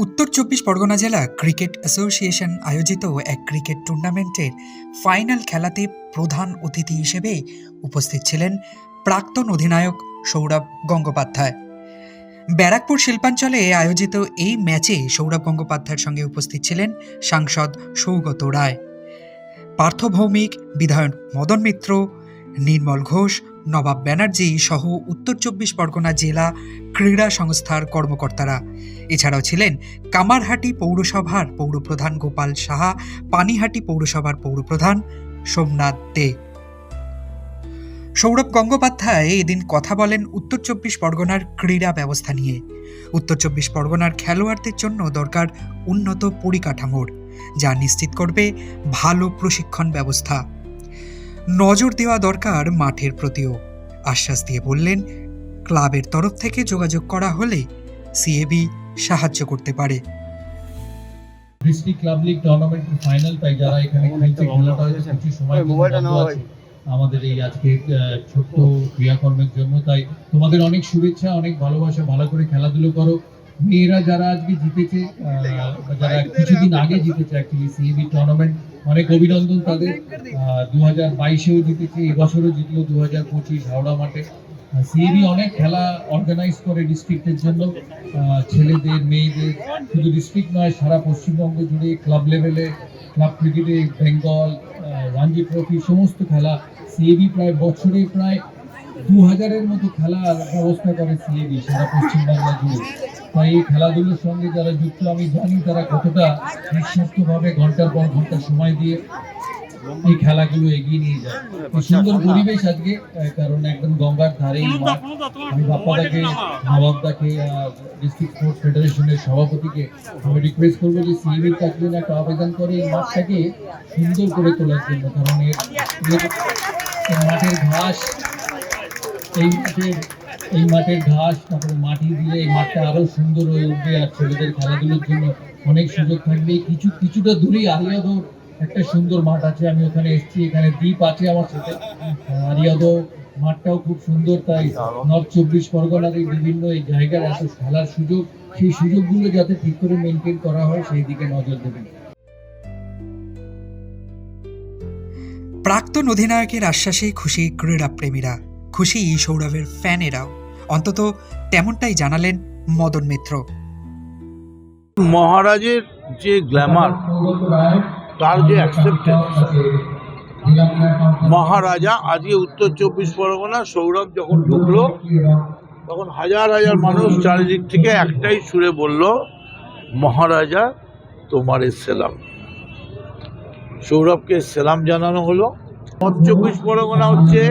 উত্তর চব্বিশ পরগনা জেলা ক্রিকেট অ্যাসোসিয়েশন আয়োজিত এক ক্রিকেট টুর্নামেন্টের ফাইনাল খেলাতে প্রধান অতিথি হিসেবে উপস্থিত ছিলেন প্রাক্তন অধিনায়ক সৌরভ গঙ্গোপাধ্যায়। ব্যারাকপুর শিল্পাঞ্চলে আয়োজিত এই ম্যাচে সৌরভ গঙ্গোপাধ্যায়ের সঙ্গে উপস্থিত ছিলেন সাংসদ সৌগত রায়, পার্থ ভৌমিক, বিধায়ক মদন মিত্র, নির্মল ঘোষ, নবাব ব্যানার্জি সহ উত্তর চব্বিশ পরগনা জেলা ক্রীড়া সংস্থার কর্মকর্তারা। এছাড়াও ছিলেন কামারহাটি পৌরসভার পৌরপ্রধান গোপাল সাহা, পানিহাটি পৌরসভার পৌরপ্রধান সোমনাথ দে। সৌরভ গঙ্গোপাধ্যায় এদিন কথা বলেন উত্তর চব্বিশ পরগনার ক্রীড়া ব্যবস্থা নিয়ে। উত্তর চব্বিশ পরগনার খেলোয়াড়দের জন্য দরকার উন্নত পরিকাঠামোর, যা নিশ্চিত করবে ভালো প্রশিক্ষণ ব্যবস্থা। নজর দেওয়া দরকার মাঠের প্রতিও। আশ্বাস দিয়ে বললেন, ক্লাবের তরফ থেকে যোগাযোগ করা হলে সিএবি সাহায্য করতে পারে। ডিস্ট্রিক্ট ক্লাব লিগ টুর্নামেন্টের ফাইনাল, তাই যারা এখানে খেলছে খেলাটা হয়তো কিছু সময় বন্ধ আছে আমাদের এই আজকে ছোট্ট ক্রিয়াকর্মের জন্য। তাই তোমাদের অনেক শুভেচ্ছা, অনেক ভালোবাসা, ভালো করে খেলাধুলো করো। মেয়েরা যারা আজকে জিতেছে, যারা কিছুদিন আগে জিতেছে অ্যাকচুয়ালি সিএবি টুর্নামেন্ট, অনেক অভিনন্দন তাদের। 2022-এও জিতেছে, এবছরও জিতলো 2025 হাওড়া মাঠে। সিএবি অনেক খেলা অর্গানাইজ করে ডিস্ট্রিক্টের জন্য, ছেলেদের মেয়েদের, শুধু ডিস্ট্রিক্ট নয় সারা পশ্চিমবঙ্গ জুড়ে ক্লাব লেভেলে, ক্লাব ক্রিকেটে, বেঙ্গল, রঞ্জি ট্রফি, সমস্ত খেলা সিএবি প্রায় বছরে প্রায় 2000-এর মতো খেলার ব্যবস্থা করে সিএবি সারা পশ্চিমবাংলা জুড়ে। তাই এই খেলাধুলোর সঙ্গে যারা যুক্ত, আমি জানি তারা কতটা নিঃস্বার্থভাবে ঘন্টার পর ঘন্টা সময় দিয়ে এই খেলাগুলো এগিয়ে নিয়ে যায়। সুন্দর পরিবেশ আজকে, কারণ একদম গঙ্গার ধারেই মাঠ। আমি বাপ্পাদাকে, নবাবদাকে, ডিস্ট্রিক্ট স্পোর্টস ফেডারেশনের সভাপতিকে আমি রিকোয়েস্ট করবো যে সিএবির কাছে যেন একটা আবেদন করে এই মাঠটাকে সুন্দর করে তোলার জন্য, কারণ এর মাঠের ঘাস, এই মাঠের ঘাস, তারপরে মাটি দিলে এই মাঠটা আরো সুন্দর হয়ে উঠবে, আর ছেলেদের খেলাধুলোর জন্য অনেক সুযোগ থাকবে। কিছুটা দূরেই আরিয়াদো একটা সুন্দর মাঠ আছে, আমি ওখানে এসেছি, এখানে দ্বীপ আছে আমার সাথে। আরিয়াদো মাঠটাও খুব সুন্দর। তাই নর্থ চব্বিশ পরগনার এই বিভিন্ন এই জায়গার এত খেলার সুযোগ, সেই সুযোগগুলো যাতে ঠিক করে মেনটেন করা হয় সেই দিকে নজর দেবেন। প্রাক্তন অধিনায়কের আশ্বাসে খুশি ক্রীড়াপ্রেমীরা, খুশি সৌরভের ফ্যানেরাও, অন্তত তেমনটাই জানালেন মদন মিত্র। মহারাজের যে গ্ল্যামার, তার যে অ্যাকসেপ্টেন্স, মহারাজা আজকে উত্তর চব্বিশ পরগনা সৌরভ যখন ঢুকলো তখন হাজার হাজার মানুষ চারিদিক থেকে একটাই সুরে বলল, মহারাজা তোমারে সেলাম। সৌরভকে সেলাম জানানো হলো। উত্তর চব্বিশ পরগনা হচ্ছে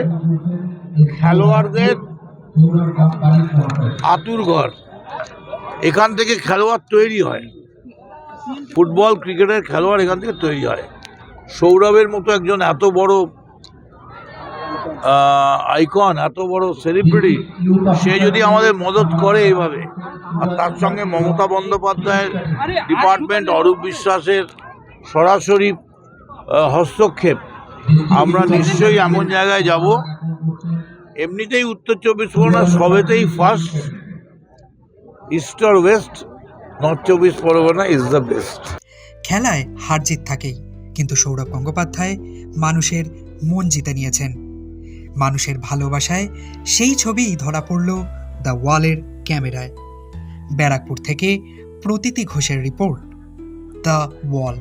খেলোয়াড়দের আতুরঘর, এখান থেকে খেলোয়াড় তৈরি হয়, ফুটবল ক্রিকেটের খেলোয়াড় এখান থেকে তৈরি হয়। সৌরভের মতো একজন এত বড় আইকন, এত বড় সেলিব্রিটি, সে যদি আমাদের মদত করে এইভাবে, আর তার সঙ্গে মমতা বন্দ্যোপাধ্যায়ের ডিপার্টমেন্ট, অরূপ বিশ্বাসের সরাসরি হস্তক্ষেপ, আমরা নিশ্চয়ই এমন জায়গায় যাব। এমনিতেই উত্তর চব্বিশ পরগনা সবেতেই ফার্স্ট, ইস্ট আর ওয়েস্ট, নর্থ চব্বিশ পরগনা ইজ দ্য বেস্ট। খেলায় হার জিত থাকেই, কিন্তু সৌরভ গঙ্গোপাধ্যায় মানুষের মন জিতে নিয়েছেন। মানুষের ভালোবাসায় সেই ছবিই ধরা পড়ল দ্য ওয়ালের ক্যামেরায়। ব্যারাকপুর থেকে প্রতীতি ঘোষের রিপোর্ট, দ্য ওয়াল।